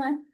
everyone.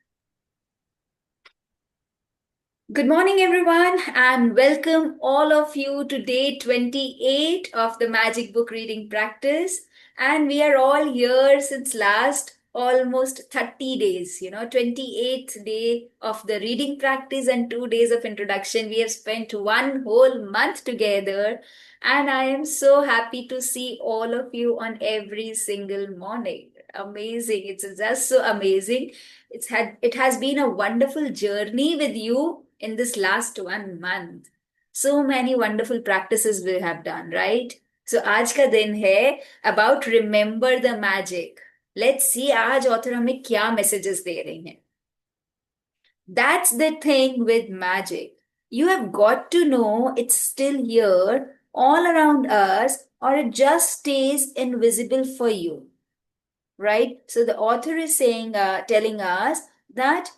Good morning, everyone, and welcome all of you to day 28 of the Magic Book Reading Practice. And we are all here since last almost 30 days, 28th day of the reading practice and 2 days of introduction. We have spent one whole month together, and I am so happy to see all of you on every single morning. Amazing. It's just so amazing. It has been a wonderful journey with you in this last 1 month. So many wonderful practices we have done, right? So आज का दिन है about remember the magic. Let's see आज author हमें क्या messages दे रही हैं. That's the thing with magic. You have got to know it's still here all around us, or it just stays invisible for you, right? So the author is saying, telling us that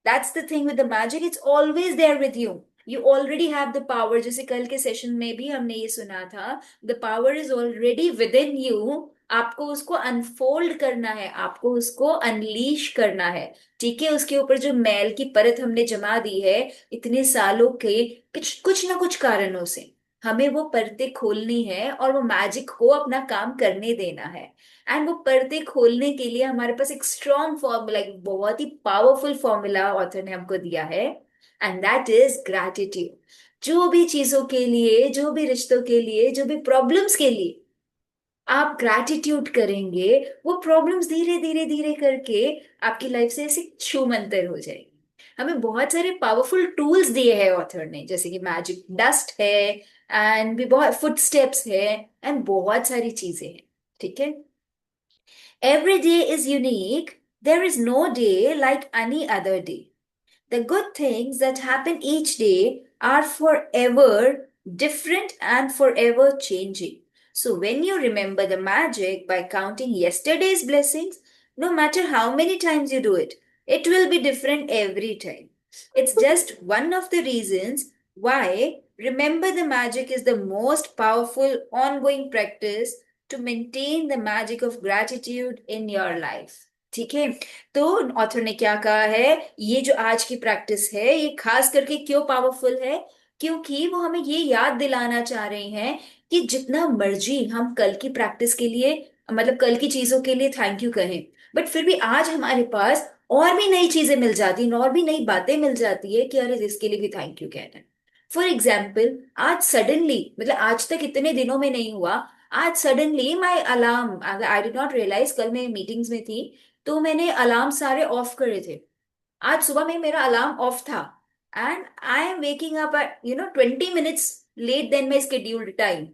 that's the thing with the magic. It's always there with you. You already have the power. जैसे कल के session में भी हमने ये सुना था, the power is already within you. आपको उसको अनफोल्ड करना है, आपको उसको अनलीश करना है. ठीक है, उसके ऊपर जो मैल की परत हमने जमा दी है इतने सालों के कुछ कुछ ना कुछ कारणों से, हमें वो परतें खोलनी है और वो मैजिक को अपना काम करने देना है. एंड वो पर्दे खोलने के लिए हमारे पास एक स्ट्रॉन्ग फॉर्मूला, एक बहुत ही पावरफुल फॉर्मूला ऑथर ने हमको दिया है. And that is gratitude. जो भी चीजों के लिए, जो भी रिश्तों के लिए, जो भी प्रॉब्लम्स के लिए आप ग्रैटिट्यूड करेंगे, वो प्रॉब्लम्स धीरे धीरे धीरे करके आपकी लाइफ से ऐसे छूमंतर हो जाएगी. हमें बहुत सारे पावरफुल टूल्स दिए हैं ऑथर ने, जैसे कि मैजिक डस्ट है, एंड भी बहुत फुट स्टेप्स है, एंड बहुत सारी चीजें हैं. ठीक है. Every day is unique. There is no day like any other day. The good things that happen each day are forever different and forever changing. So, when you remember the magic by counting yesterday's blessings, no matter how many times you do it, it will be different every time. It's just one of the reasons why remember the magic is the most powerful ongoing practice to maintain the magic of gratitude in your life. ठीक है. तो author ने क्या कहा है, ये जो आज की प्रैक्टिस है ये खास करके क्यों पावरफुल है, क्योंकि वो हमें ये याद दिलाना चाह रहे हैं कि जितना मर्जी हम कल की प्रैक्टिस के लिए, मतलब कल की चीजों के लिए थैंक यू कहें, बट फिर भी आज हमारे पास और भी नई चीजें मिल जाती हैं और भी नई बातें मिल जाती है कि अरे इसके लिए भी थैंक यू कहना है. फॉर एग्जाम्पल, आज सडनली, मतलब आज तक इतने दिनों में नहीं हुआ, आज suddenly my alarm, I did not realise, कल मैं मीटिंग्स में थी तो मैंने अलार्म सारे ऑफ करे थे. आज सुबह में मेरा अलार्म ऑफ था, and I am waking up 20 minutes late then my scheduled time,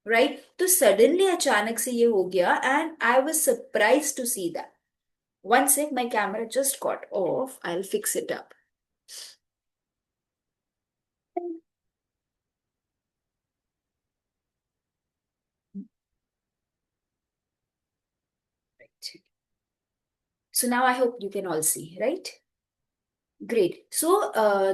right? तो सडनली अचानक से ये हो गया and I was surprise to see that. One sec, my camera just got off, I will fix it up. So now I hope you can all see, right? Great. So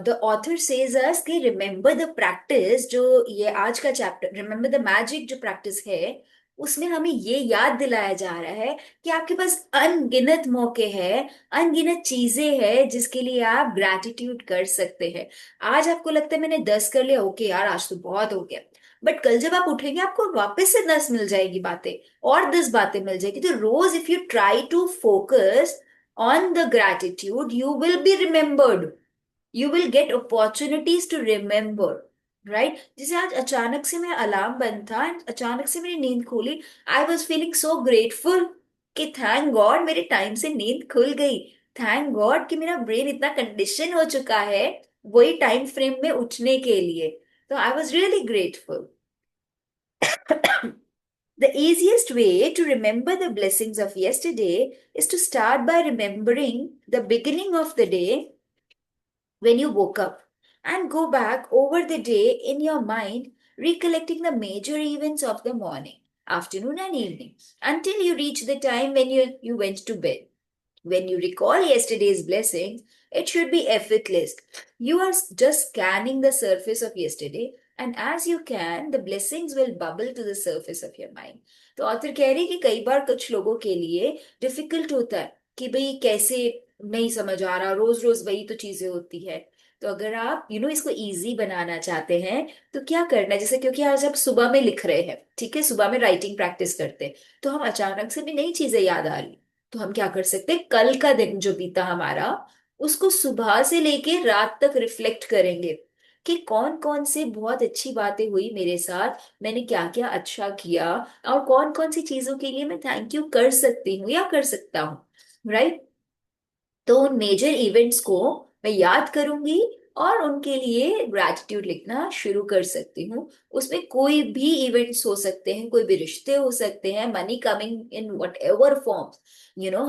the author says us कि remember the practice, जो ये आज का chapter remember the magic जो practice है, उसमें हमें ये याद दिलाया जा रहा है कि आपके पास अनगिनत मौके हैं, अनगिनत चीजें हैं जिसके लिए आप ग्रैटिट्यूड कर सकते हैं. आज आपको लगता है मैंने 10 कर लिया, ओके यार आज तो बहुत हो गया, बट कल जब आप उठेंगे आपको वापस से 10 मिल जाएगी बातें, और 10 बातें मिल जाएगी. तो रोज if you try to focus on the gratitude, you will be remembered. You will get opportunities to remember. Right? जैसे आज अचानक से मेरा अलार्म बंद था एंड अचानक से मेरी नींद खुली. I was feeling so grateful कि थैंक गॉड मेरे टाइम से नींद खुल गई. थैंक गॉड कि मेरा ब्रेन इतना कंडीशन हो चुका है वही टाइम फ्रेम में उठने के लिए. तो I was really grateful. The easiest way to remember the blessings of yesterday is to start by remembering the beginning of the day when you woke up, and go back over the day in your mind, recollecting the major events of the morning, afternoon, and evening until you reach the time when you went to bed. When you recall yesterday's blessings, it should be effortless. You are just scanning the surface of yesterday, and as you can, the blessings will bubble to the surface of your mind. तो author कह रही है कि कई बार कुछ लोगों के लिए डिफिकल्ट होता है कि भाई कैसे नहीं समझ आ रहा, रोज रोज वही तो चीजें होती है। तो अगर आप इसको इजी बनाना चाहते हैं तो क्या करना है, जैसे क्योंकि आज आप सुबह में लिख रहे हैं, ठीक है, सुबह में राइटिंग प्रैक्टिस करते हैं, तो हम अचानक से भी नई चीजें याद आ रही, तो हम क्या कर सकते हैं, कल का दिन जो बीता हमारा, उसको सुबह से लेके रात तक रिफ्लेक्ट करेंगे कि कौन कौन से बहुत अच्छी बातें हुई मेरे साथ, मैंने क्या क्या अच्छा किया, और कौन कौन सी चीजों के लिए मैं थैंक यू कर सकती हूँ या कर सकता हूँ, राइट। तो उन मेजर इवेंट्स को मैं याद करूंगी और उनके लिए ग्रैटिट्यूड लिखना शुरू कर सकती हूँ। उसमें कोई भी इवेंट्स हो सकते हैं, कोई भी रिश्ते हो सकते हैं, money coming in what ever forms.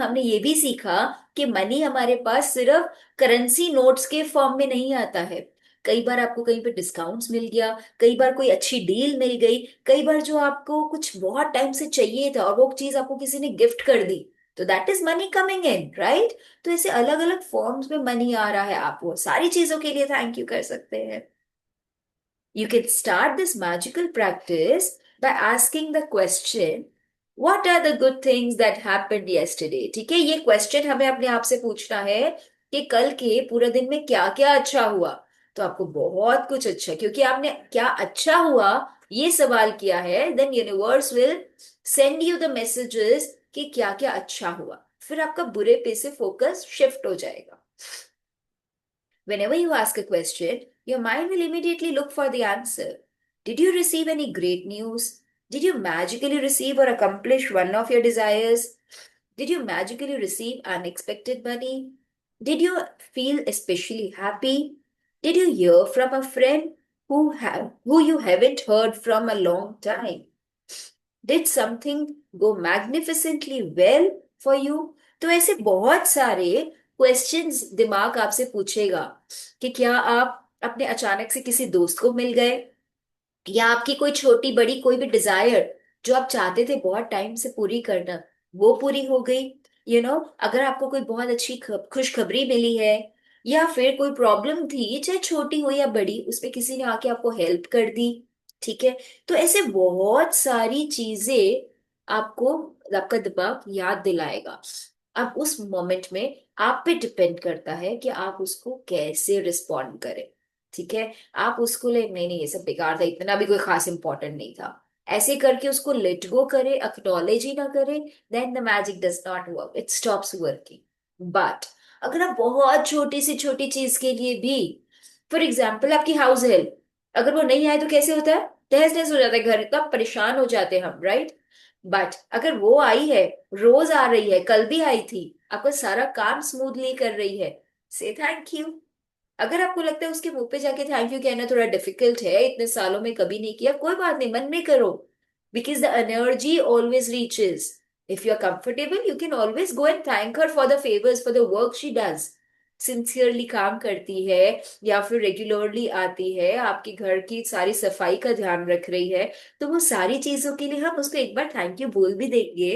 हमने ये भी सीखा कि मनी हमारे पास सिर्फ करेंसी नोट्स के फॉर्म में नहीं आता है। कई बार आपको कहीं पे डिस्काउंट्स मिल गया, कई बार कोई अच्छी डील मिल गई, कई बार जो आपको कुछ बहुत टाइम से चाहिए था और वो चीज आपको किसी ने गिफ्ट कर दी, तो that is money coming in, right. तो ऐसे अलग अलग फॉर्म्स में मनी आ रहा है, आप वो सारी चीजों के लिए थैंक यू कर सकते हैं। You can start this magical practice by asking the question, what are the good things that happened yesterday? ठीक है, ये क्वेश्चन हमें अपने आप से पूछना है कि कल के पूरे दिन में क्या क्या अच्छा हुआ। तो आपको बहुत कुछ अच्छा, क्योंकि आपने क्या अच्छा हुआ ये सवाल किया है, then universe will send you the messages कि क्या क्या अच्छा हुआ, फिर आपका बुरे पे से फोकस शिफ्ट हो जाएगा। Whenever you ask a question, your mind will immediately look for the answer. Did you receive any great news? Did you magically receive or accomplish one of your desires? Did you magically receive unexpected money? Did you feel especially happy? Did you hear from a friend who you haven't heard from a long time? Did something go magnificently well for you? तो ऐसे बहुत सारे questions दिमाग आपसे पूछेगा कि क्या आप अपने अचानक से किसी दोस्त को मिल गए, या आपकी कोई छोटी बड़ी कोई भी डिजायर जो आप चाहते थे बहुत टाइम से पूरी करना, वो पूरी हो गई। अगर आपको कोई बहुत अच्छी खुशखबरी मिली है, या फिर कोई प्रॉब्लम थी चाहे छोटी हो या बड़ी, उसमें किसी ने आके आपको हेल्प कर दी, ठीक है। तो ऐसे बहुत सारी चीजें आपको आपका दिमाग याद दिलाएगा। अब उस मोमेंट में आप पे डिपेंड करता है कि आप उसको कैसे रिस्पॉन्ड करें, ठीक है। आप उसको ले नहीं नहीं ये सब बेकार था, इतना भी कोई खास इंपॉर्टेंट नहीं था, ऐसे करके उसको लेट गो करे, अक्नॉलेज ही ना करे, then the magic does not work, it stops working. But अगर आप बहुत छोटी सी छोटी चीज के लिए भी, फॉर एग्जाम्पल आपकी हाउस हेल्प, अगर वो नहीं आए तो कैसे होता है, तहस नहस हो जाता है घर, इतना परेशान हो जाते हैं हम, राइट। बट अगर वो आई है, रोज आ रही है, कल भी आई थी, आपका सारा काम स्मूथली कर रही है, से थैंक यू। अगर आपको लगता है उसके मुंह पे जाके थैंक यू कहना थोड़ा डिफिकल्ट है, इतने सालों में कभी नहीं किया, कोई बात नहीं, मन में करो, because the energy always reaches. If you are comfortable you can always go and thank her for the favours, for the work she does, sincerely काम करती है, या फिर रेगुलरली आती है, आपके घर की सारी सफाई का ध्यान रख रही है, तो वो सारी चीजों के लिए हम उसको एक बार थैंक यू बोल भी देंगे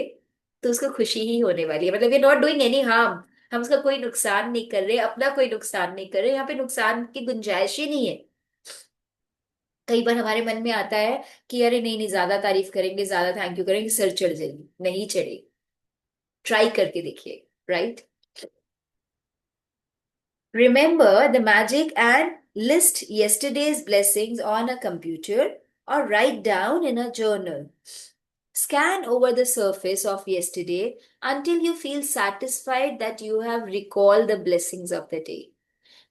तो उसको खुशी ही होने वाली है, मतलब we not doing any harm. हम उसका कोई नुकसान नहीं कर रहे, अपना कोई नुकसान नहीं कर रहे, यहाँ पे नुकसान की गुंजाइश ही नहीं है। कई बार हमारे मन में आता है कि अरे नहीं नहीं, ज्यादा तारीफ करेंगे, ज्यादा थैंक यू करेंगे, सिर चढ़ जाएगी, नहीं चढ़ेगी, ट्राई करके देखिए, right. Remember the magic and list yesterday's blessings on a computer or write down in a journal. Scan over the surface of yesterday until you feel satisfied that you have recalled the blessings of the day.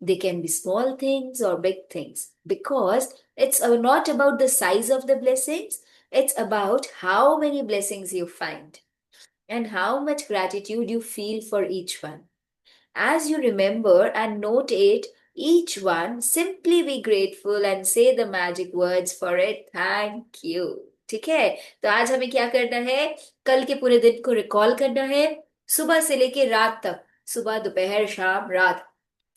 They can be small things or big things, because it's not about the size of the blessings, it's about how many blessings you find and how much gratitude you feel for each one. As you remember and note it, each one, simply be grateful and say the magic words for it. Thank you. ठीक है। तो आज हमें क्या करना है, कल के पूरे दिन को रिकॉल करना है, सुबह से लेके रात तक, सुबह दोपहर शाम रात,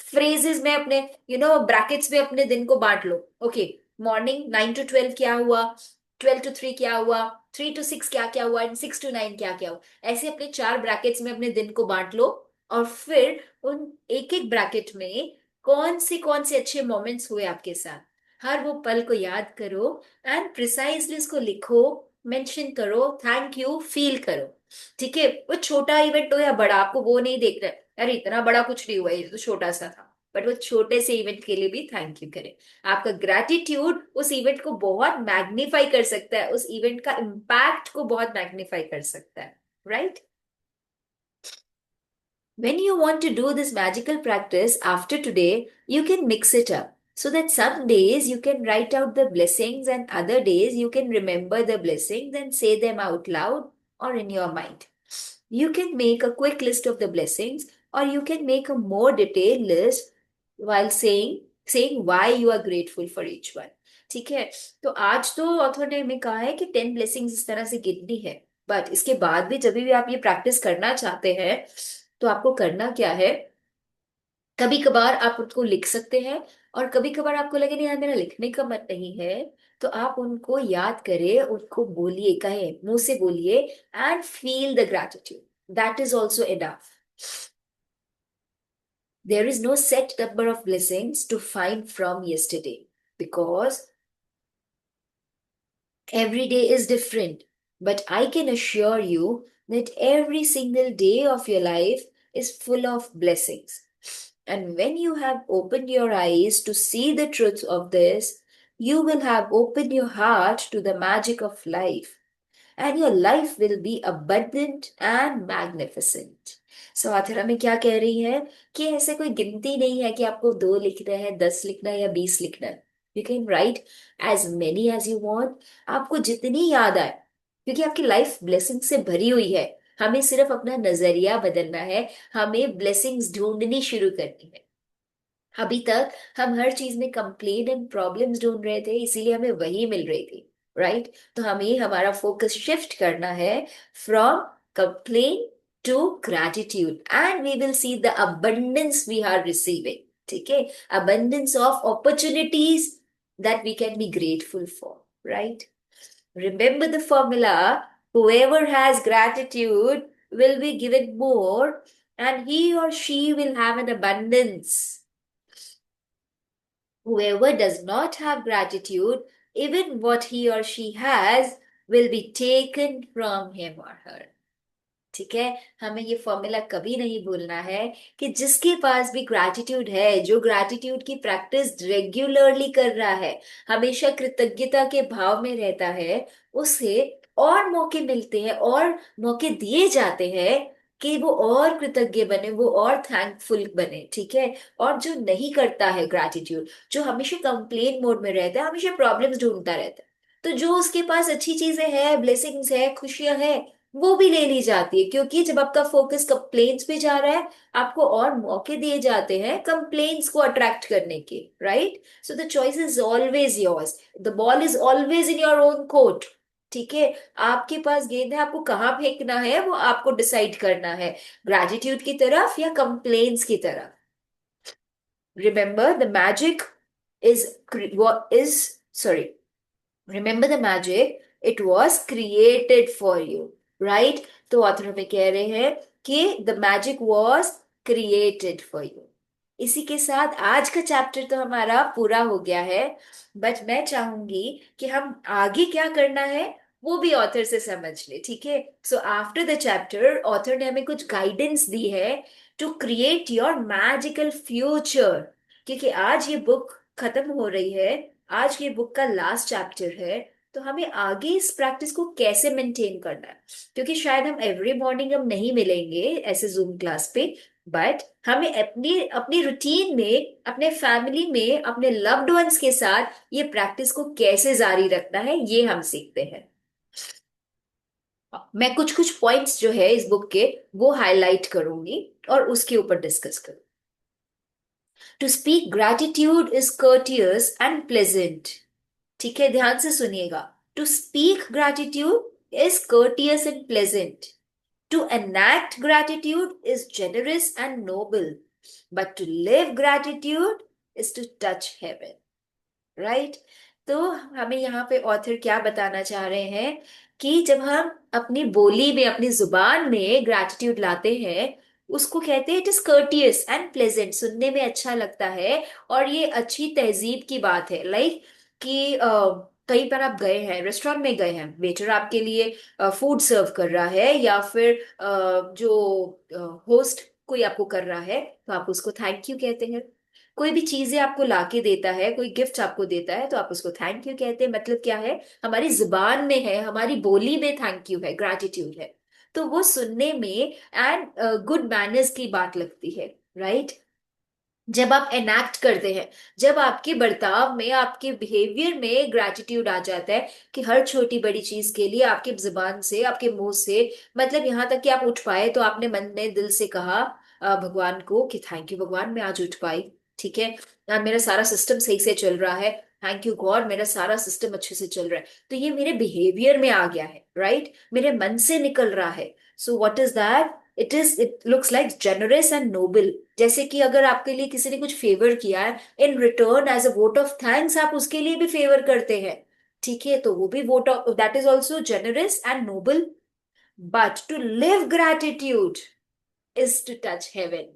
फ्रेजेस में अपने ब्रैकेट्स में अपने दिन को बांट लो। ओके, मॉर्निंग 9 to 12 क्या हुआ, 12 to 3 क्या हुआ, 3 to 6 क्या क्या हुआ, एंड 6 to 9 क्या क्या हुआ, ऐसे अपने चार ब्रैकेट्स में अपने दिन को बांट लो। और फिर उन एक एक ब्रैकेट में कौन से अच्छे मोमेंट्स हुए आपके साथ, हर वो पल को याद करो एंड प्रिसाइजली उसको लिखो, मेंशन करो, थैंक यू फील करो, ठीक है। वो छोटा इवेंट हो या बड़ा, आपको वो नहीं देखना है। अरे इतना बड़ा कुछ नहीं हुआ, ये तो छोटा सा था, बट वो छोटे से इवेंट के लिए भी थैंक यू करें। आपका ग्रैटिट्यूड उस इवेंट को बहुत मैग्नीफाई कर सकता है, उस इवेंट का इम्पैक्ट को बहुत मैग्नीफाई कर सकता है, right? When you want to do this magical practice after today, you can mix it up. So that some days you can write out the blessings, and other days you can remember the blessings and say them out loud or in your mind. You can make a quick list of the blessings, or you can make a more detailed list while saying why you are grateful for each one. ठीक है? तो आज तो author ने हमें कहा है कि 10 ब्लेसिंग्स इस तरह से गिननी है। बट इसके बाद भी जब भी आप ये प्रैक्टिस करना चाहते हैं, तो आपको करना क्या है, कभी कभार आप उनको लिख सकते हैं, और कभी कभार आपको लगे नहीं यार मेरा लिखने का मन नहीं है, तो आप उनको याद करें, उनको बोलिए, कहे मुंह से बोलिए, and feel the gratitude, that is also enough. There is no set number of blessings to find from yesterday, because every day is different. But I can assure you that every single day of your life is full of blessings. And when you have opened your eyes to see the truth of this, you will have opened your heart to the magic of life, and your life will be abundant and magnificent. सो आखिर में क्या कह रही है कि ऐसे कोई गिनती नहीं है कि आपको 2 लिखना है, 10 लिखना है या 20 लिखना है। You can write as many as you want, आपको जितनी याद आए, क्योंकि आपकी लाइफ ब्लेसिंग से भरी हुई है। हमें सिर्फ अपना नजरिया बदलना है, हमें ब्लेसिंग्स ढूंढनी शुरू करनी है। अभी तक हम हर चीज में कंप्लेन एंड प्रॉब्लम्स ढूंढ रहे थे, इसीलिए हमें वही मिल रही थी, राइट? तो हमें हमारा फोकस शिफ्ट करना है from complain to gratitude, and we will see the abundance we are receiving. ठीक है? Abundance of opportunities that we can be grateful for, right? Remember the formula: whoever has gratitude will be given more, and he or she will have an abundance. Whoever does not have gratitude, even what he or she has will be taken from him or her. ठीक है? हमें ये formula कभी नहीं भूलना है कि जिसके पास भी ग्रैटिट्यूड है, जो ग्रैटिट्यूड की प्रैक्टिस रेगुलरली कर रहा है, हमेशा कृतज्ञता के भाव में रहता है, उसे और मौके मिलते हैं और मौके दिए जाते हैं कि वो और कृतज्ञ बने, वो और थैंकफुल बने। ठीक है? और जो नहीं करता है ग्रैटिट्यूड, जो हमेशा कंप्लेन मोड में रहता है, हमेशा प्रॉब्लम्स ढूंढता रहता है, तो जो उसके पास अच्छी चीजें हैं, ब्लेसिंग्स है, खुशियां हैं, वो भी ले ली जाती है। क्योंकि जब आपका फोकस कंप्लेन्स पे जा रहा है, आपको और मौके दिए जाते हैं कंप्लेन्स को अट्रैक्ट करने के, right? So the choice is always yours, the ball is always in your own court. ठीक है? आपके पास गेंद है, आपको कहाँ फेंकना है वो आपको डिसाइड करना है, ग्रेटिट्यूड की तरफ या कंप्लेन्स की तरफ। Remember the magic is is sorry, remember the magic, it was created for you, right? तो ऑथर हमें कह रहे हैं कि the magic was created for you। इसी के साथ आज का चैप्टर तो हमारा पूरा हो गया है, बट मैं चाहूंगी कि हम आगे क्या करना है वो भी ऑथर से समझ ले। ठीक है? So after the chapter author ने हमें कुछ गाइडेंस दी है to create your magical future, क्योंकि आज ये बुक खत्म हो रही है, आज ये बुक का लास्ट चैप्टर है। तो हमें आगे इस प्रैक्टिस को कैसे मेंटेन करना है, क्योंकि शायद हम एवरी मॉर्निंग हम नहीं मिलेंगे ऐसे जूम क्लास पे, बट हमें अपनी अपनी रूटीन में, अपने फैमिली में, अपने लव्ड वंस के साथ ये प्रैक्टिस को कैसे जारी रखना है, ये हम सीखते हैं। मैं कुछ कुछ पॉइंट्स जो है इस बुक के वो हाईलाइट करूंगी और उसके ऊपर डिस्कस करूंगी। To speak gratitude is courteous and pleasant. ठीक है? ध्यान से सुनिएगा। To speak gratitude is courteous and pleasant, to enact gratitude is generous and noble, but to live gratitude is to touch heaven, right? तो हमें यहाँ पे ऑथर क्या बताना चाह रहे हैं कि जब हम अपनी बोली में, अपनी जुबान में ग्रैटिट्यूड लाते हैं, उसको कहते हैं it is courteous and pleasant, सुनने में अच्छा लगता है और ये अच्छी तहजीब की बात है। लाइक कि कहीं पर आप गए हैं, रेस्टोरेंट में गए हैं, वेटर आपके लिए फूड सर्व कर रहा है, या फिर जो होस्ट कोई आपको कर रहा है तो आप उसको थैंक यू कहते हैं। कोई भी चीजें आपको लाके देता है, कोई गिफ्ट आपको देता है तो आप उसको थैंक यू कहते हैं। मतलब क्या है, हमारी जुबान में है, हमारी बोली में थैंक यू है, ग्रैटिट्यूड है। तो वो सुनने में एंड गुड मैनर्स की बात लगती है, राइट। जब आप एनैक्ट करते हैं, जब आपके बर्ताव में, आपके बिहेवियर में ग्रैटिट्यूड आ जाता है कि हर छोटी बड़ी चीज के लिए आपके जुबान से, आपके मुंह से, मतलब यहाँ तक कि आप उठ पाए तो आपने मन में दिल से कहा भगवान को कि थैंक यू भगवान, मैं आज उठ पाई। ठीक है, मेरा सारा सिस्टम सही से चल रहा है, थैंक यू गॉड, मेरा सारा सिस्टम अच्छे से चल रहा है। तो ये मेरे बिहेवियर में आ गया है, राइट, मेरे मन से निकल रहा है। So what is that? It looks like generous and noble. जैसे कि अगर आपके लिए किसी ने कुछ फेवर किया है, in return as a vote of thanks आप उसके लिए भी फेवर करते हैं। ठीक है, तो वो भी vote of, that is also generous and noble. But to live gratitude is to touch heaven.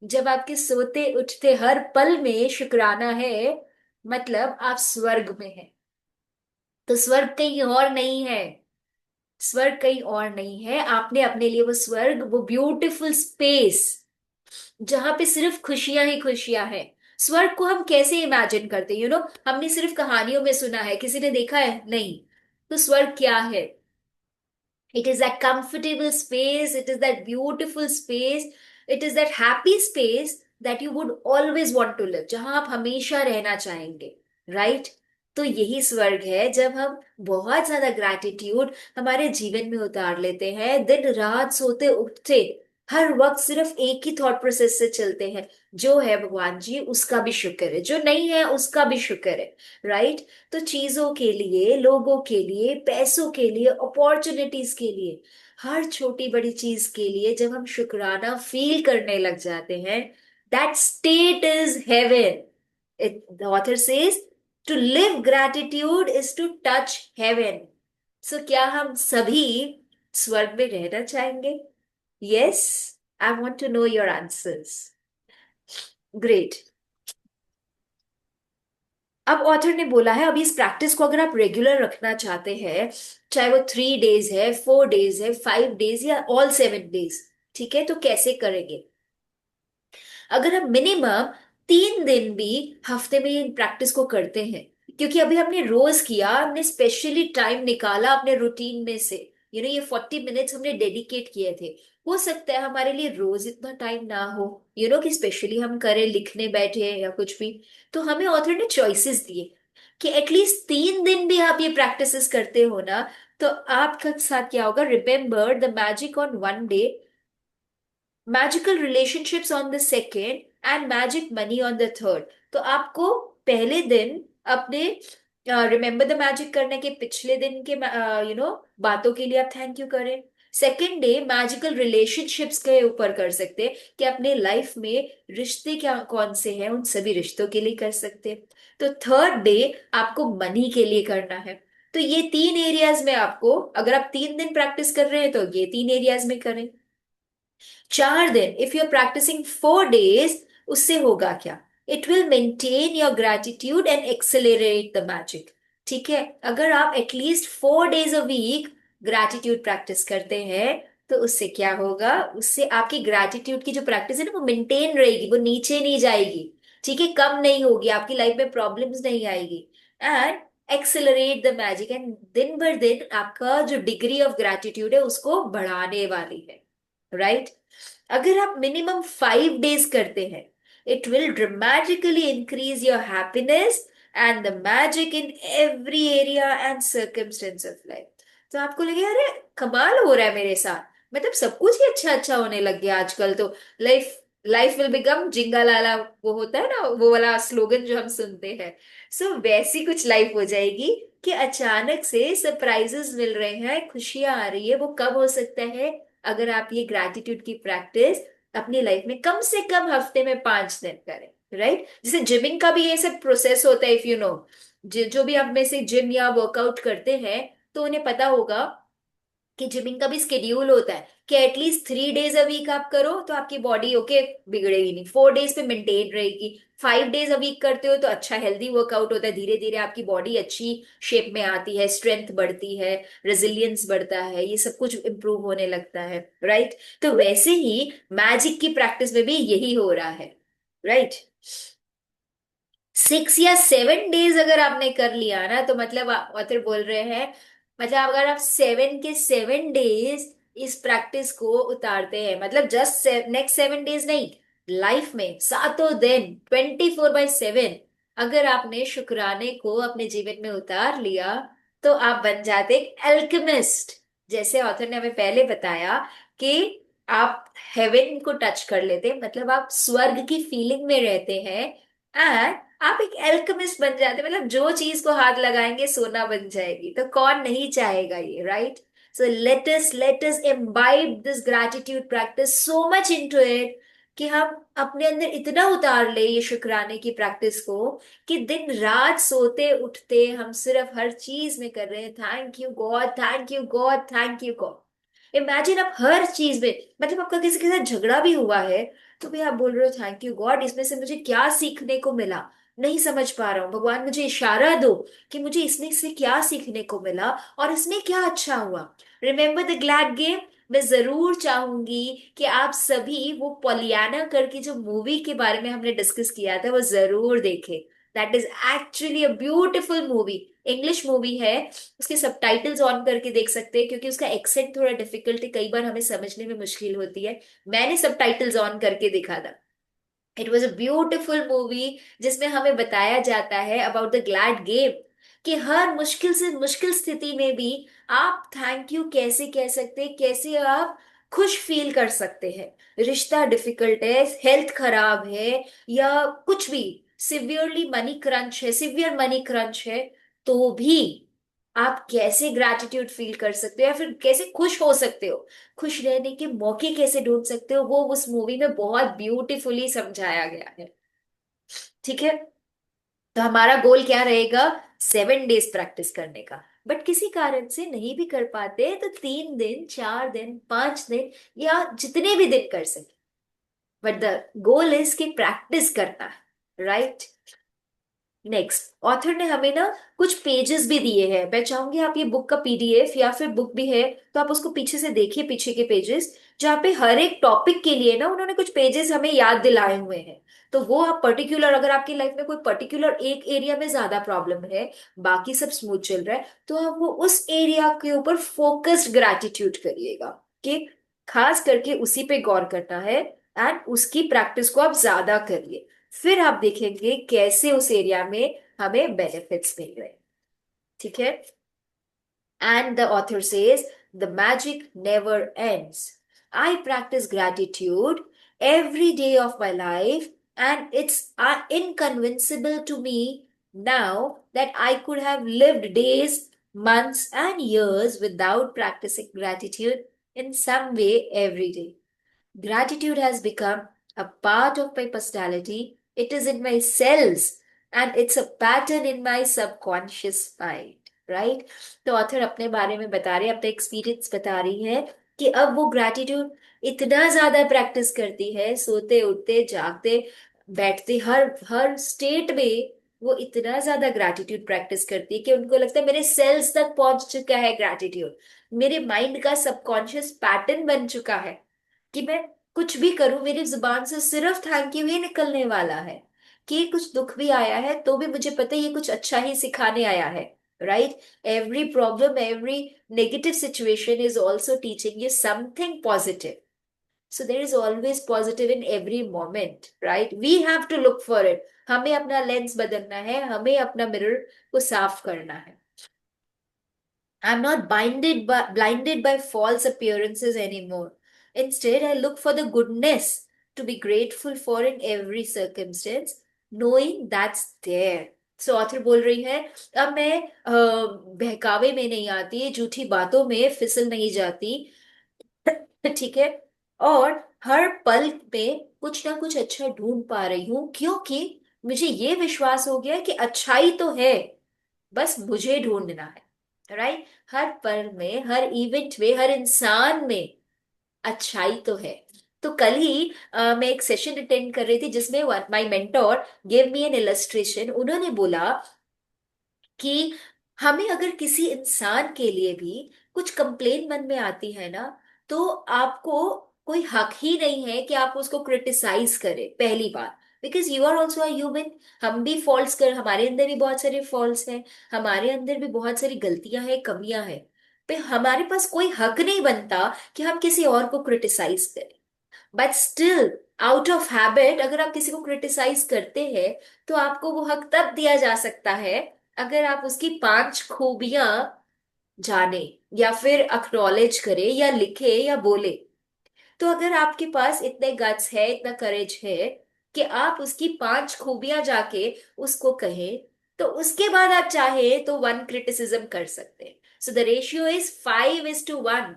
जब आपके सोते उठते हर पल में शुक्राना है, मतलब आप स्वर्ग में हैं। तो स्वर्ग कहीं और नहीं है, स्वर्ग कहीं और नहीं है, आपने अपने लिए वो स्वर्ग, वो ब्यूटीफुल स्पेस जहां पे सिर्फ खुशियां ही खुशियां हैं। स्वर्ग को हम कैसे इमेजिन करते हैं, हमने सिर्फ कहानियों में सुना है, किसी ने देखा है नहीं। तो स्वर्ग क्या है? It is that comfortable space, it is that beautiful space, it is that happy space that you would always want to live, जहां आप हमेशा रहना चाहेंगे, राइट। तो यही स्वर्ग है जब हम बहुत ज्यादा ग्रैटिट्यूड हमारे जीवन में उतार लेते हैं, दिन रात सोते उठते हर वक्त सिर्फ एक ही थॉट प्रोसेस से चलते हैं, जो है भगवान जी उसका भी शुक्र है, जो नहीं है उसका भी शुक्र है, राइट। तो चीजों के लिए, लोगों के लिए, पैसों के लिए, अपॉर्चुनिटीज के लिए, हर छोटी बड़ी चीज के लिए जब हम शुक्राना फील करने लग जाते हैं, that state is heaven. The author says to live gratitude is to touch heaven. So क्या हम सभी स्वर्ग में रहना चाहेंगे? Yes, I want to know your answers. Great. अब ऑथर ने बोला है, अभी इस प्रैक्टिस को अगर आप रेगुलर रखना चाहते हैं, चाहे वो 3 डेज है, 4 डेज है, 5 डेज या ऑल 7 डेज, ठीक है, तो कैसे करेंगे? अगर हम मिनिमम 3 दिन भी हफ्ते में इन प्रैक्टिस को करते हैं, क्योंकि अभी हमने रोज किया, हमने स्पेशली टाइम निकाला अपने रूटीन में से, ये 40 मिनट्स हमने डेडिकेट किए थे। हो सकता है हमारे लिए रोज इतना टाइम ना हो, कि स्पेशली हम करें, लिखने बैठे या कुछ भी। तो हमें ऑथर ने चॉइसेस दिए कि एटलीस्ट 3 दिन भी आप ये प्रैक्टिसेस करते हो ना, तो आपके साथ क्या होगा? Remember the magic on 1 day, magical relationships on the second, and magic money on the third. तो आपको पहले दिन अपने रिमेम्बर द मैजिक करने के पिछले दिन के बातों के लिए आप थैंक यू करें। सेकेंड डे मैजिकल रिलेशनशिप्स के ऊपर कर सकते हैं कि अपने लाइफ में रिश्ते क्या कौन से हैं, उन सभी रिश्तों के लिए कर सकते हैं। तो थर्ड डे आपको मनी के लिए करना है। तो ये 3 एरियाज में आपको, अगर आप 3 दिन प्रैक्टिस कर रहे हैं तो ये 3 एरियाज में करें। 4 दिन, if you are practising 4 days, उससे होगा क्या? It will maintain your gratitude and accelerate the magic. ठीक है, अगर आप at least 4 days a week gratitude practice करते हैं, तो उससे क्या होगा? उससे आपकी ग्रेटिट्यूड की जो प्रैक्टिस है ना, वो मेंटेन रहेगी, वो नीचे नहीं जाएगी। ठीक है, कम नहीं होगी, आपकी लाइफ में प्रॉब्लम्स नहीं आएगी। And accelerate the magic, and दिन भर दिन आपका जो डिग्री ऑफ ग्रेटिट्यूड है उसको बढ़ाने वाली है, राइट। अगर आप मिनिमम 5 डेज करते हैं, it will dramatically increase your happiness and the magic in every area and circumstance of life. तो आपको लगे अरे कमाल हो रहा है मेरे साथ, मतलब सब कुछ ही अच्छा अच्छा होने लग गया आजकल तो। लाइफ लाइफ विल बिकम जिंगा लाला, वो होता है ना, वो वाला स्लोगन जो हम सुनते हैं। सो वैसी कुछ लाइफ हो जाएगी कि अचानक से सरप्राइजेस मिल रहे हैं, खुशियां आ रही है। वो कब हो सकता है? अगर आप ये ग्रैटिट्यूड की प्रैक्टिस अपनी लाइफ में कम से कम हफ्ते में 5 दिन करें, राइट। जैसे जिमिंग का भी ये सब प्रोसेस होता है, इफ यू नो, जो भी आप में से जिम या वर्कआउट करते हैं तो उन्हें पता होगा कि जिमिंग का भी स्केड्यूल होता है कि एटलीस्ट 3 डेज अ वीक आप करो तो आपकी बॉडी ओके बिगड़ेगी नहीं, 4 डेज पे मेंटेन रहेगी। 5 डेज अ वीक करते हो तो अच्छा हेल्दी वर्कआउट होता है, धीरे धीरे आपकी बॉडी अच्छी शेप में आती है, स्ट्रेंथ बढ़ती है, रेजिलियंस बढ़ता है, ये सब कुछ इंप्रूव होने लगता है। राइट। तो वैसे ही मैजिक की प्रैक्टिस में भी यही हो रहा है। राइट। 6 या 7 डेज अगर आपने कर लिया ना तो मतलब ऑथर बोल रहे हैं, मतलब अगर आप 7 के 7 डेज इस प्रैक्टिस को उतारते हैं, मतलब जस्ट नेक्स्ट 7 डेज नहीं, लाइफ में सातों दिन 24/7 अगर आपने शुक्राने को अपने जीवन में उतार लिया तो आप बन जाते एक एल्केमिस्ट। जैसे ऑथर ने हमें पहले बताया कि आप हेवन को टच कर लेते हैं, मतलब आप स्वर्ग की फीलिंग में रहते हैं, एंड आप एक एल्केमिस्ट बन जाते हैं, मतलब जो चीज को हाथ लगाएंगे सोना बन जाएगी। तो कौन नहीं चाहेगा ये, right. So let us imbibe this gratitude practice so much into it कि हम अपने अंदर इतना उतार ले ये शुक्राने की प्रैक्टिस को कि दिन रात सोते उठते हम सिर्फ हर चीज में कर रहे हैं thank you God, thank you God, thank you God. Imagine आप हर चीज में, मतलब आपका किसी के साथ झगड़ा भी हुआ है तो भी आप बोल रहे हो थैंक यू गॉड, इसमें से मुझे क्या सीखने को मिला, नहीं समझ पा रहा हूँ, भगवान मुझे इशारा दो कि मुझे इसमें से क्या सीखने को मिला और इसमें क्या अच्छा हुआ। Remember the glad game. मैं जरूर चाहूंगी कि आप सभी वो पोलियाना करके जो मूवी के बारे में हमने डिस्कस किया था वो जरूर देखें। That is actually a beautiful movie. English movie है, उसके सबटाइटल्स ऑन करके देख सकते हैं क्योंकि उसका एक्सेंट थोड़ा डिफिकल्ट है, कई बार हमें समझने में मुश्किल होती है। मैंने सबटाइटल्स ऑन करके देखा था। It was a beautiful movie जिसमें हमें बताया जाता है अबाउट द ग्लैड गेम कि हर मुश्किल से मुश्किल स्थिति में भी आप थैंक यू कैसे कह सकते हैं, कैसे आप खुश फील कर सकते हैं। रिश्ता डिफिकल्ट है, हेल्थ खराब है, या कुछ भी, सिवियरली मनी क्रंच है, सिवियर मनी क्रंच है, तो भी आप कैसे ग्रैटिट्यूड फील कर सकते हो या फिर कैसे खुश हो सकते हो, खुश रहने के मौके कैसे ढूंढ सकते हो, वो उस मूवी में बहुत ब्यूटीफुली समझाया गया है। ठीक है। तो हमारा गोल क्या रहेगा, 7 डेज प्रैक्टिस करने का। बट किसी कारण से नहीं भी कर पाते तो 3 दिन, 4 दिन, 5 दिन, या जितने भी दिन कर सके, बट द गोल इज कि प्रैक्टिस करना है। राइट। नेक्स्ट ऑथर ने हमें ना कुछ पेजेस भी दिए हैं, मैं चाहूंगी आप ये बुक का पीडीएफ या फिर बुक भी है तो आप उसको पीछे से देखिए, पीछे के पेजेस जहाँ पे हर एक टॉपिक के लिए ना उन्होंने कुछ पेजेस हमें याद दिलाए हुए हैं। तो वो आप पर्टिकुलर, अगर आपकी लाइफ में कोई पर्टिकुलर एक एरिया में ज्यादा प्रॉब्लम है, बाकी सब स्मूथ चल रहा है, तो आप वो उस एरिया के ऊपर फोकस्ड ग्रैटिट्यूड करिएगा कि खास करके उसी पे गौर करना है, एंड उसकी प्रैक्टिस को आप ज्यादा करिए। फिर आप देखेंगे कैसे उस एरिया में हमें बेनिफिट्स मिल रहे हैं। ठीक है। And the author says the magic never ends. I practice gratitude every day of my life, and it's inconceivable to me now that I could have lived days, months, and years without practicing gratitude in some way every day. Gratitude has become a part of my personality. It is in my cells and it's a pattern in my subconscious mind. Right? तो author अपने बारे में बता रहे हैं, अपना experience बता रही है कि अब वो ग्रैटिट्यूड इतना ज्यादा प्रैक्टिस करती है, सोते उठते जागते बैठते हर हर स्टेट में वो इतना ज्यादा ग्रैटिट्यूड प्रैक्टिस करती है कि उनको लगता है मेरे सेल्स तक पहुंच चुका है ग्रैटिट्यूड, मेरे माइंड का सबकॉन्शियस पैटर्न बन चुका है कि मैं कुछ भी करूं मेरी जुबान से सिर्फ थैंक यू ही निकलने वाला है, कि कुछ दुख भी आया है तो भी मुझे पता है ये कुछ अच्छा ही सिखाने आया है। Right. Every problem, every negative situation is also teaching you something positive. So there is always positive in every moment. Right. We have to look for it. हमें अपना लेंस बदलना है, हमें अपना मिरर को साफ करना है। I'm not blinded by false appearances anymore. Instead, I look for the goodness to be grateful for in every circumstance, knowing that's there. So author बोल रही है, अब मैं बहकावे में नहीं आती, झूठी बातों में फिसल नहीं जाती। ठीक है। और हर पल में कुछ ना कुछ अच्छा ढूंढ पा रही हूँ क्योंकि मुझे ये विश्वास हो गया कि अच्छाई तो है, बस मुझे ढूंढना है। राइट। हर पल में, हर इवेंट में, हर इंसान में अच्छाई तो है। तो कल ही मैं एक सेशन अटेंड कर रही थी जिसमें my mentor give me N illustration. उन्होंने बोला कि हमें अगर किसी इंसान के लिए भी कुछ कंप्लेन मन में आती है ना, तो आपको कोई हक ही नहीं है कि आप उसको क्रिटिसाइज करें, पहली बात। Because you are also a human. हम भी फॉल्ट्स कर, हमारे अंदर भी बहुत सारे फॉल्ट्स हैं, हमारे अंदर भी बहुत सारी गलतियां हैं, कमियां हैं। पे हमारे पास कोई हक नहीं बनता कि हम किसी और को क्रिटिसाइज करें। But still, out of habit अगर आप किसी को क्रिटिसाइज करते हैं, तो आपको वो हक तब दिया जा सकता है अगर आप उसकी 5 खूबियां जाने, या फिर अक्नॉलेज करे, या लिखे, या बोले। तो अगर आपके पास इतने गट्स है, इतना करेज है कि आप उसकी 5 खूबियां जाके उसको कहें, तो उसके बाद आप चाहे तो 1 क्रिटिसिज्म कर सकते हैं। So the ratio is 5:1.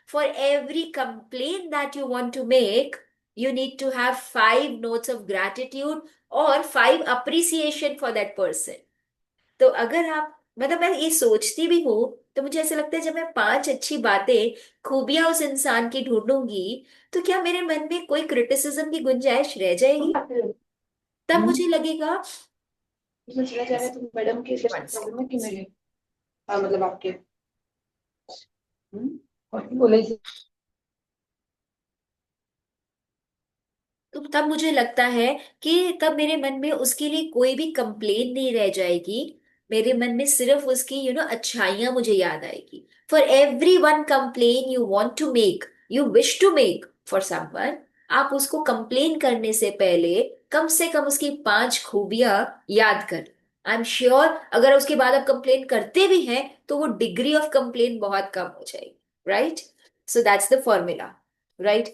For every complaint that you want to make, you need to have 5 notes of gratitude और 5 appreciation for that person. तो अगर आप, मतलब मैं ये सोचती भी हूँ, तो मुझे ऐसा लगता है जब मैं 5 अच्छी बातें, खूबियां उस इंसान की ढूंढूंगी, तो क्या मेरे मन में कोई क्रिटिसिज्म की गुंजाइश रह जाएगी? तब मुझे लगेगा। उसमें चला जा रहा है तो मैडम के One प्रॉब्लम second. है कि मेरे। हाँ मतलब आपके। और बोले इसे। तो तब मुझे लगता है कि तब मेरे मन में उसके लिए कोई भी कंप्लेन नहीं रह जाएगी। मेरे मन में सिर्फ उसकी अच्छाइयां मुझे याद आएगी। For every 1 complain you want to make, you wish to make for someone, आप उसको कंप्लेन करने से पहले कम से कम उसकी 5 खूबियां याद कर। आई एम श्योर अगर उसके बाद आप कंप्लेन करते भी हैं, तो वो डिग्री ऑफ कंप्लेन बहुत कम हो जाएगी। Right. So that's the formula. Right.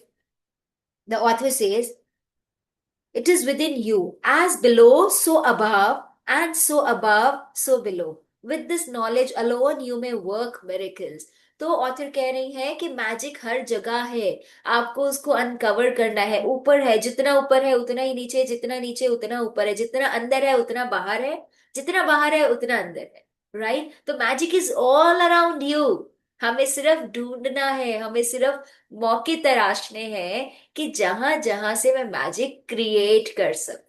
The author says, it is within you, as below, so above, and so above, so below. With this knowledge alone, you may work miracles. तो author कह रही है कि magic हर जगह है। आपको उसको uncover करना है। ऊपर है, जितना ऊपर है उतना ही नीचे, जितना नीचे उतना ऊपर है, जितना अंदर है उतना बाहर है, जितना बाहर है उतना अंदर है। राइट। तो magic is all around you. हमें सिर्फ ढूंढना है, हमें सिर्फ मौके तराशने हैं कि जहां जहां से मैं मैजिक क्रिएट कर सकूं।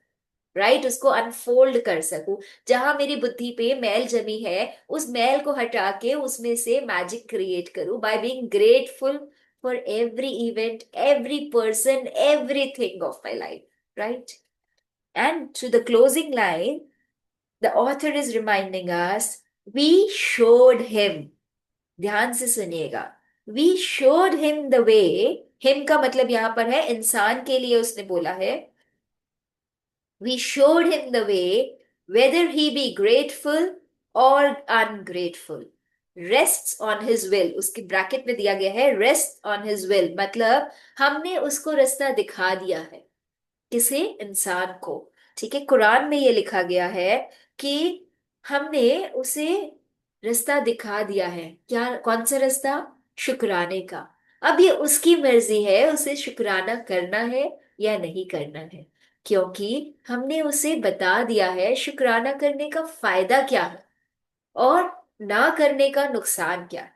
राइट। उसको अनफोल्ड कर सकूं। जहां मेरी बुद्धि पे मैल जमी है, उस मैल को हटा के उसमें से मैजिक क्रिएट करूं, by being grateful for every event, every person, everything of my life. Right. And to the closing line, the author is reminding us, we showed him. ध्यान से सुनिएगा। We showed him the way. Him का मतलब यहां पर है इंसान के लिए उसने बोला है। We showed him the way, whether he be grateful और ungrateful, rest on his will. उसके ब्रैकेट में दिया गया है रेस्ट ऑन हिज विल, मतलब हमने उसको रास्ता दिखा दिया है। किसे? इंसान को। ठीक है। कुरान में ये लिखा गया है कि हमने उसे रास्ता दिखा दिया है। क्या? कौन सा रास्ता? शुक्राने का। अब ये उसकी मर्जी है उसे शुक्राना करना है या नहीं करना है, क्योंकि हमने उसे बता दिया है शुक्राना करने का फायदा क्या है और ना करने का नुकसान क्या है।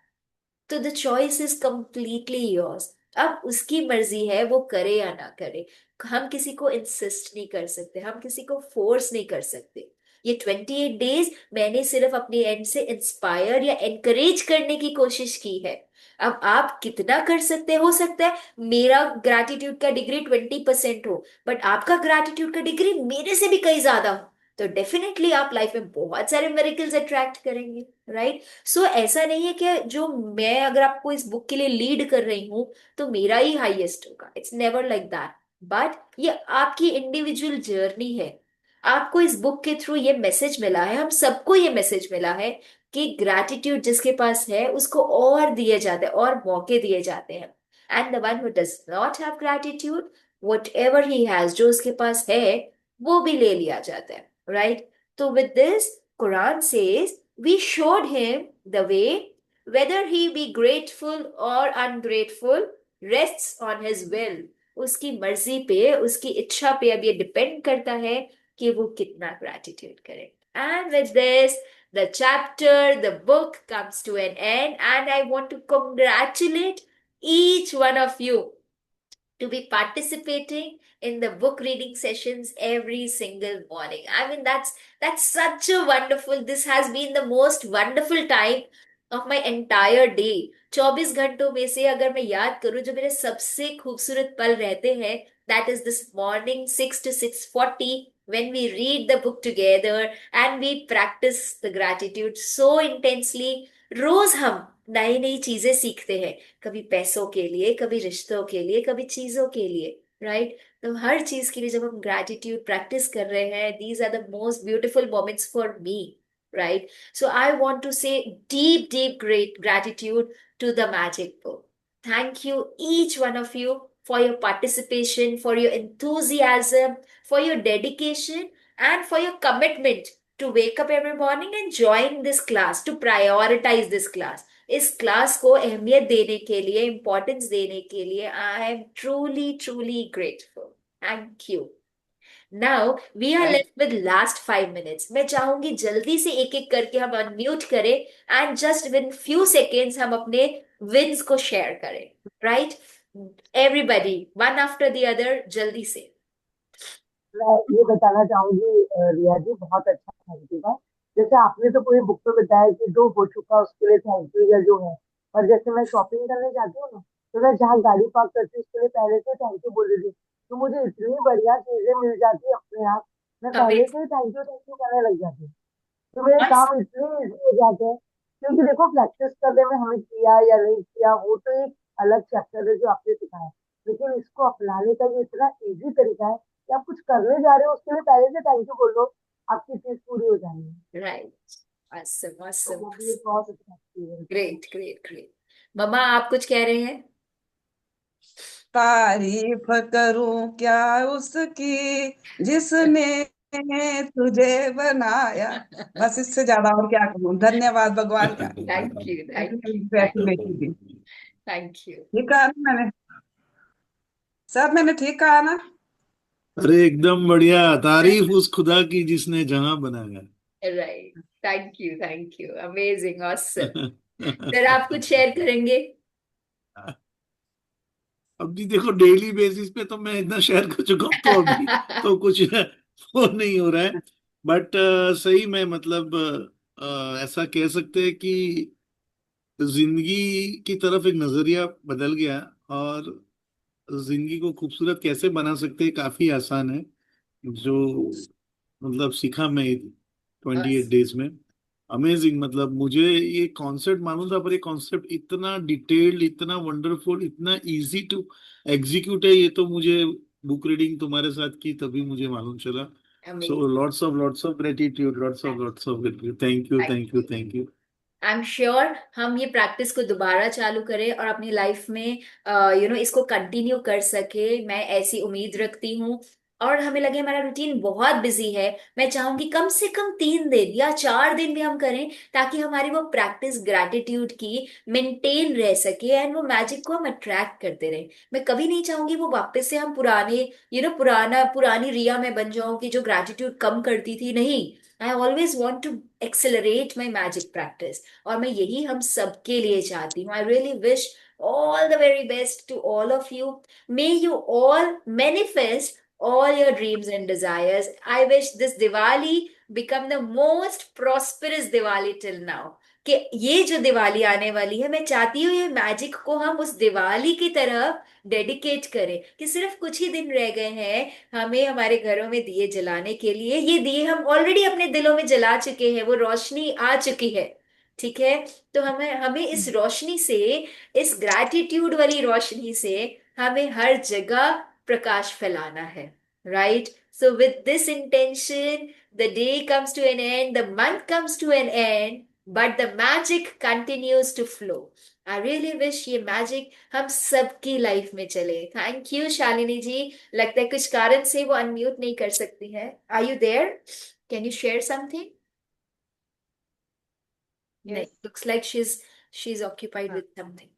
तो the choice is completely yours. अब उसकी मर्जी है वो करे या ना करे। हम किसी को इंसिस्ट नहीं कर सकते, हम किसी को फोर्स नहीं कर सकते। ये 28 डेज मैंने सिर्फ अपने एंड से इंस्पायर या एनकरेज करने की कोशिश की है। अब आप कितना कर सकते हो सकता है मेरा ग्रैटिट्यूड का डिग्री 20% हो, बट आपका ग्रैटिट्यूड का डिग्री मेरे से भी कहीं ज्यादा हो, तो डेफिनेटली आप लाइफ में बहुत सारे मेरिकल्स अट्रैक्ट करेंगे। राइट। सो ऐसा नहीं है कि जो मैं अगर आपको इस बुक के लिए लीड कर रही हूं तो मेरा ही हाईएस्ट होगा। It's never like that. But ये आपकी इंडिविजुअल जर्नी है। आपको इस बुक के थ्रू ये मैसेज मिला है, हम सबको ये मैसेज मिला है कि ग्रैटिट्यूड जिसके पास है उसको और दिए जाते हैं, और मौके दिए जाते हैं। And the one who does not have gratitude, what ever he has, जो उसके पास है वो भी ले लिया जाता है। राइट। तो with this, Quran says, we showed him the way, whether he be grateful or ungrateful rests on his will. उसकी मर्जी पे, उसकी इच्छा पे अब ये डिपेंड करता है कि वो कितना ग्रैटिट्यूड करे। And with this, The chapter, the book comes to an end, and I want to congratulate each one of you to be participating in the book reading sessions every single morning. I mean, that's such a wonderful. This has been the most wonderful time of my entire day. 24 घंटों में से अगर मैं याद करूं जो मेरे सबसे खूबसूरत पल रहते हैं, that is this morning 6 to 6:40 when we read the book together and we practice the gratitude so intensely. रोज हम नई नई चीजें सीखते हैं, कभी पैसों के लिए, कभी रिश्तों के लिए, कभी चीजों के लिए, राइट? तो हर चीज के लिए जब हम ग्रैटिट्यूड प्रैक्टिस कर रहे हैं, these are the most beautiful moments for me, right? So I want to say deep deep great gratitude to the magic book. Thank you, each one of you, for your participation, for your enthusiasm, for your dedication, and for your commitment to wake up every morning and join this class, to prioritize this class. इस class को अहमियत देने के लिए, importance देने के लिए, I am truly truly grateful. Thank you. Now we are Thank left with last 5 minutes. मैं चाहूंगी जल्दी से एक एक करके हम अनम्यूट करें and just with few seconds हम अपने विन्स को शेयर करें, right? Everybody one after the other, जल्दी से. मैं ये बताना चाहूंगी रिया जी, बहुत अच्छा थैंक यू था। जैसे आपने तो पूरी बुक में बताया कि जो हो चुका उसके लिए थैंक यू या जो है, और जैसे मैं शॉपिंग करने जाती हूँ ना, तो मैं जहाँ गाड़ी पार्क करती हूँ उसके लिए पहले से थैंक यू बोल देती हूँ, तो मुझे इतनी बढ़िया चीजें मिल जाती है अपने आप, मैं पहले से ही थैंक यू करने लग जाती हूँ, तो मेरे काम इतने ईजी हो जाते हैं। क्योंकि देखो प्रैक्टिस करने में हमें किया या नहीं किया वो तो एक अलग चैप्टर है जो आपने सिखाया, लेकिन इसको अपनाने का ये इतना इजी तरीका है कि आप कुछ करने जा रहे हो उसके लिए पहले से थैंक यू बोल दो, आपकी चीज पूरी हो जानी है। राइट. awesome तो awesome वो भी एक बहुत अच्छा एक्सपीरियंस था। Great great great. मम्मा, आप कुछ कह रहे हैं? तारीफ करूं क्या उसकी जिसने तुझे बनाया। बस इससे ज्यादा और क्या कहूँ। धन्यवाद भगवान का। थैंक यू थैंक यू ऐसी बेटी दी। Thank you. ठीक कहा ना मैंने? सब मैंने ठीक कहा ना? अरे एकदम बढ़िया, तारीफ उस खुदा की जिसने जहां बनाया. Right. Thank you, amazing, awesome. Sir, आप कुछ शेयर करेंगे? अब जी देखो, डेली बेसिस पे तो मैं इतना शेयर कर चुका हूँ, तो अभी तो कुछ वो नहीं हो रहा है. बट सही में मतलब ऐसा कह सकते हैं कि जिंदगी की तरफ एक नजरिया बदल गया, और जिंदगी को खूबसूरत कैसे बना सकते हैं काफी आसान है, जो मतलब सीखा मैं 28 डेज में. अमेजिंग. मतलब मुझे ये कॉन्सेप्ट मालूम था, पर ये कॉन्सेप्ट इतना डिटेल्ड, इतना वंडरफुल, इतना इजी टू एग्जीक्यूट है, ये तो मुझे बुक रीडिंग तुम्हारे साथ की तभी मुझे मालूम चला. So amazing. Lots of gratitude, lots of gratitude. Thank you thank thank you you. Thank you. I am sure हम ये प्रैक्टिस को दोबारा चालू करें और अपनी लाइफ में इसको कंटिन्यू कर सके, मैं ऐसी उम्मीद रखती हूँ. और हमें लगे हमारा रूटीन बहुत बिजी है, मैं चाहूंगी कम से कम 3 दिन या 4 दिन भी हम करें, ताकि हमारी वो प्रैक्टिस ग्रैटिट्यूड की मेंटेन रह सके एंड वो मैजिक को हम अट्रैक्ट करते रहे. मैं कभी नहीं चाहूंगी वो वापस से हम पुराने पुरानी रिया में बन जाऊं कि जो ग्रैटिट्यूड कम करती थी. नहीं, I always want to accelerate my magic practice, और मैं यही हम सबके लिए चाहती हूँ. I really wish all the very best to all of you. May you all manifest all your dreams and desires. I wish this Diwali become the most prosperous Diwali till now. कि ये जो दिवाली आने वाली है, मैं चाहती हूँ ये मैजिक को हम उस दिवाली की तरफ डेडिकेट करें, कि सिर्फ कुछ ही दिन रह गए हैं हमें हमारे घरों में दिए जलाने के लिए. ये दिए हम ऑलरेडी अपने दिलों में जला चुके हैं, वो रोशनी आ चुकी है, ठीक है? तो हमें हमें इस रोशनी से, इस ग्रैटिट्यूड वाली रोशनी से हमें हर जगह प्रकाश फैलाना है, right? So with this intention, the day comes to an end, the month comes to an end, but the magic continues to flow. I really wish ये मैजिक हम सबकी लाइफ में चले. Thank you Shalini ji. लगता है कुछ कारण से वो अनम्यूट नहीं कर सकती है. Are you there? Can you share something? नहीं, Yes. looks like she's occupied हाँ. with something.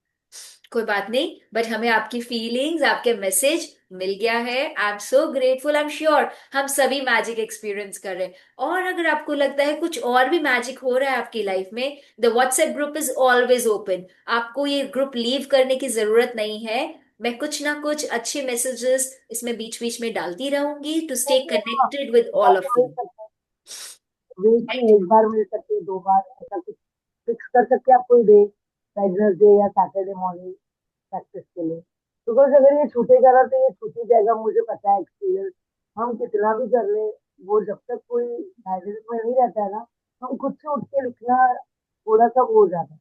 कोई बात नहीं, बट हमें आपकी फीलिंग्स, आपके मैसेज मिल गया है। I am so grateful. I am sure हम सभी मैजिक एक्सपीरियंस कर रहे हैं। और अगर आपको लगता है कुछ और भी मैजिक हो रहा है आपकी लाइफ में, the WhatsApp group is always open. आपको ये ग्रुप लीव करने की जरूरत नहीं है। मैं कुछ ना कुछ अच्छे मैसेजेस इसमें बीच बीच में डालती रहूंगी टू स्टे हाँ, कनेक्टेड विद बात ऑल ऑफ वही यू। करते हैं, वीक में एक बार मिल सकते हैं, 2 बार, ऐसा कुछ फिक्स कर सकते हैं आप कोई डे, वेडनेसडे या सैटरडे मॉर्निंग प्रैक्टिस के लिए। बिकॉज अगर ये छूटेगा ना तो ये छूट ही जाएगा, मुझे पता है एक्सपीरियंस। हम कितना भी कर ले, वो जब तक कोई गाइडेंस में नहीं रहता है ना, हम खुद से उठ के लिखना थोड़ा सा वो हो जाता है।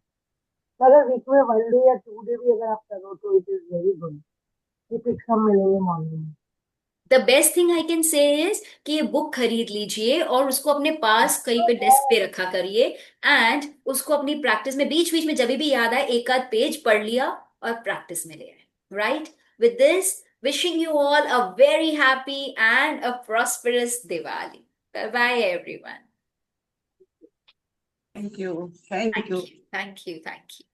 तो अगर वीक में 1 डे या 2 डे भी अगर आप करो तो इट इज वेरी गुड, कि फिक्स हम मिलेंगे मॉर्निंग में। The best thing I can say is कि ये बुक खरीद लीजिए और उसको अपने पास कहीं पे डेस्क पे रखा करिए। एंड उसको अपनी प्रैक्टिस में बीच बीच में जब भी याद आए एक आध पेज पढ़ लिया और प्रैक्टिस में ले आए। Right. With this, wishing you all a very happy and a prosperous Diwali. Bye bye everyone. Thank you, thank thank you. You, thank you, thank you.